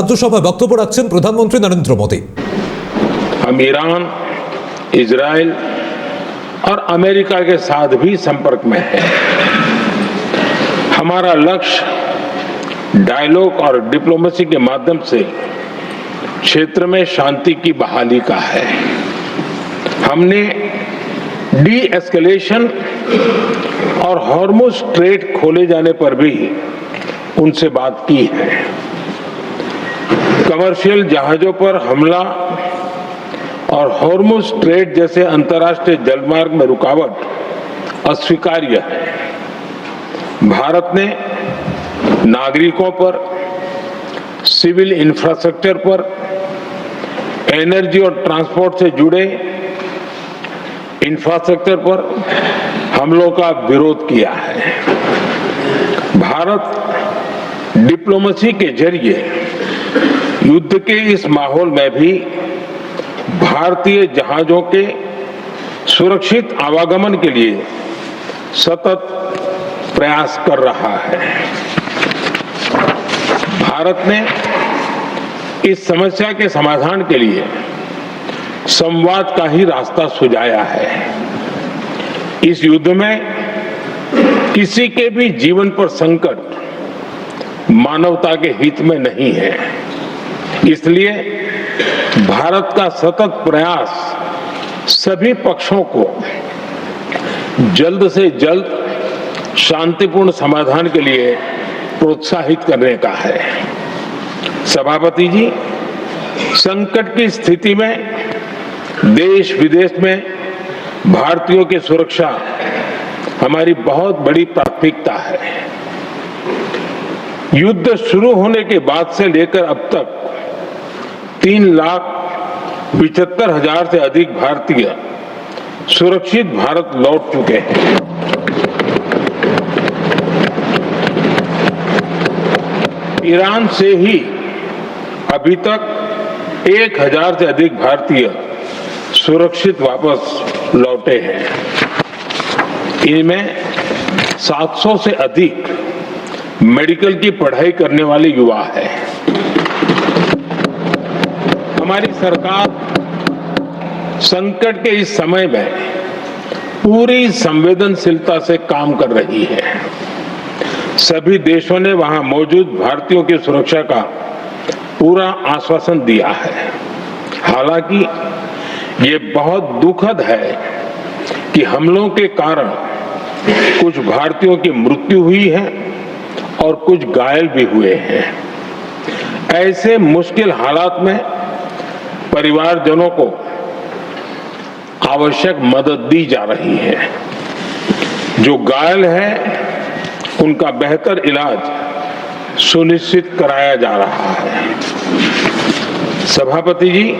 রাজ্যসভায় বক্তব্য রাখছেন প্রধানমন্ত্রী নরেন্দ্র মোদী। हम ईरान, इजराइल और अमेरिका के साथ भी संपर्क में हैं। हमारा लक्ष्य डायलॉग और डिप्लोमेसी के माध्यम से क्षेत्र में शांति की बहाली का है। हमने डी एस्केलेशन और हॉर्मुज स्ट्रेट खोले जाने पर भी उनसे बात की है। कमर्शियल जहाजों पर हमला और हॉर्मुज स्ट्रेट जैसे अंतर्राष्ट्रीय जलमार्ग में रुकावट अस्वीकार्य है। भारत ने नागरिकों पर, सिविल इंफ्रास्ट्रक्चर पर, एनर्जी और ट्रांसपोर्ट से जुड़े इंफ्रास्ट्रक्चर पर हमलों का विरोध किया है। भारत डिप्लोमेसी के जरिए युद्ध के इस माहौल में भी भारतीय जहाजों के सुरक्षित आवागमन के लिए सतत प्रयास कर रहा है। भारत ने इस समस्या के समाधान के लिए संवाद का ही रास्ता सुझाया है। इस युद्ध में किसी के भी जीवन पर संकट मानवता के हित में नहीं है। इसलिए भारत का सतत प्रयास सभी पक्षों को जल्द से जल्द शांतिपूर्ण समाधान के लिए प्रोत्साहित करने का है। सभापति जी, संकट की स्थिति में देश विदेश में भारतीयों की सुरक्षा हमारी बहुत बड़ी प्राथमिकता है। युद्ध शुरू होने के बाद से लेकर अब तक 3,75,000 से अधिक भारतीय सुरक्षित भारत लौट चुके हैं। ईरान से ही अभी तक 1,000 से अधिक भारतीय सुरक्षित वापस लौटे हैं। इनमें 700 से अधिक मेडिकल की पढ़ाई करने वाले युवा हैं। हमारी सरकार संकट के इस समय में पूरी संवेदनशीलता से काम कर रही है। सभी देशों ने वहां मौजूद भारतीयों की सुरक्षा का पूरा आश्वासन दिया है। हालांकि ये बहुत दुखद है कि हमलों के कारण कुछ भारतीयों की मृत्यु हुई है और कुछ घायल भी हुए हैं। ऐसे मुश्किल हालात में परिवारजनों को आवश्यक मदद दी जा रही है। जो घायल है उनका बेहतर इलाज सुनिश्चित कराया जा रहा है। सभापति जी,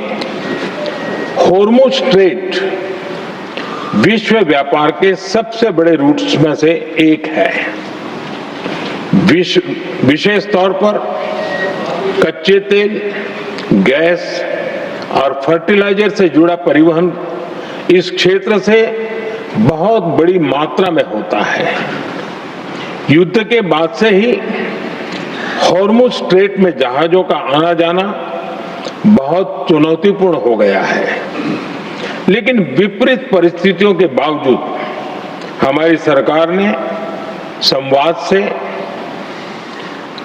हॉर्मुज स्ट्रेट विश्व व्यापार के सबसे बड़े रूट्स में से एक है। विशेष तौर पर कच्चे तेल, गैस और फर्टिलाइजर से जुड़ा परिवहन इस क्षेत्र से बहुत बड़ी मात्रा में होता है। युद्ध के बाद से ही हॉर्मुज स्ट्रेट में जहाजों का आना जाना बहुत चुनौतीपूर्ण हो गया है। लेकिन विपरीत परिस्थितियों के बावजूद हमारी सरकार ने संवाद से,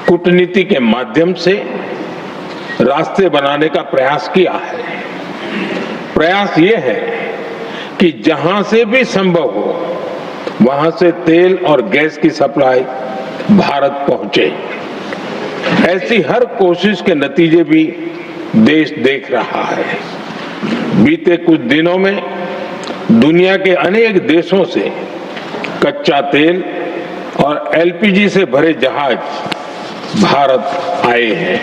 कूटनीति के माध्यम से रास्ते बनाने का प्रयास किया है। प्रयास ये है कि जहां से भी संभव हो वहां से तेल और गैस की सप्लाई भारत पहुंचे। ऐसी हर कोशिश के नतीजे भी देश देख रहा है। बीते कुछ दिनों में दुनिया के अनेक देशों से कच्चा तेल और एलपीजी से भरे जहाज भारत आए हैं।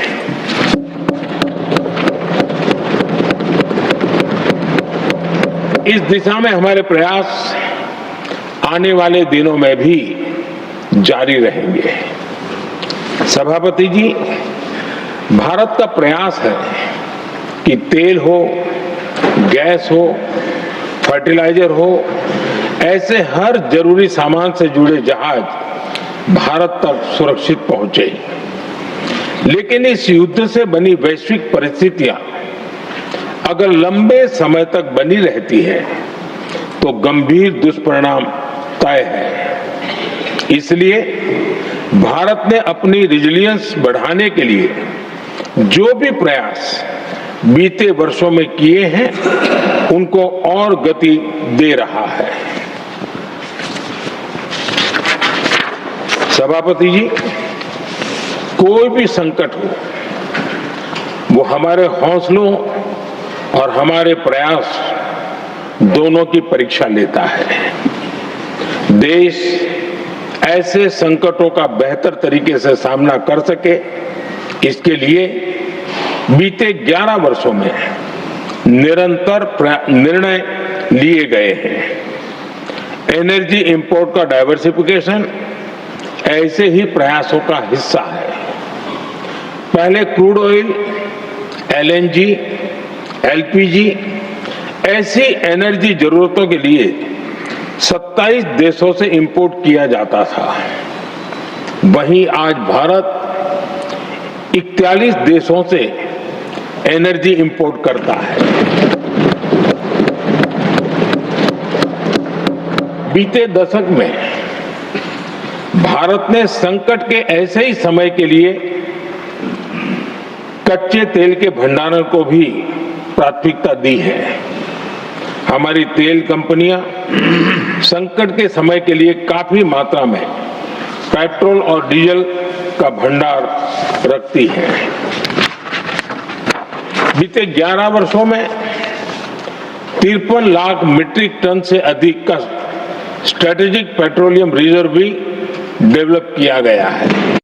इस दिशा में हमारे प्रयास आने वाले दिनों में भी जारी रहेंगे। सभापति जी, भारत का प्रयास है कि तेल हो, गैस हो, फर्टिलाइजर हो, ऐसे हर जरूरी सामान से जुड़े जहाज भारत तक सुरक्षित पहुंचे। लेकिन इस युद्ध से बनी वैश्विक परिस्थितियां अगर लंबे समय तक बनी रहती है तो गंभीर दुष्परिणाम तय है। इसलिए भारत ने अपनी रेजिलियंस बढ़ाने के लिए जो भी प्रयास बीते वर्षों में किए हैं उनको और गति दे रहा है। सभापति जी, कोई भी संकट हो वो हमारे हौसलों और हमारे प्रयास दोनों की परीक्षा लेता है। देश ऐसे संकटों का बेहतर तरीके से सामना कर सके, इसके लिए बीते 11 वर्षों में निरंतर निर्णय लिए गए हैं। एनर्जी इंपोर्ट का डाइवर्सिफिकेशन ऐसे ही प्रयासों का हिस्सा है। पहले क्रूड ऑयल, एलएनजी, एलपीजी ऐसी एनर्जी जरूरतों के लिए 27 देशों से इंपोर्ट किया जाता था। वहीं आज भारत 41 देशों से एनर्जी इंपोर्ट करता है। बीते दशक में भारत ने संकट के ऐसे ही समय के लिए कच्चे तेल के भंडारण को भी प्राथमिकता दी है। हमारी तेल कंपनियां संकट के समय के लिए काफी मात्रा में पेट्रोल और डीजल का भंडार रखती हैं। बीते 11 वर्षों में 53 लाख मीट्रिक टन से अधिक का स्ट्रेटेजिक पेट्रोलियम रिजर्व भी डेवलप किया गया है।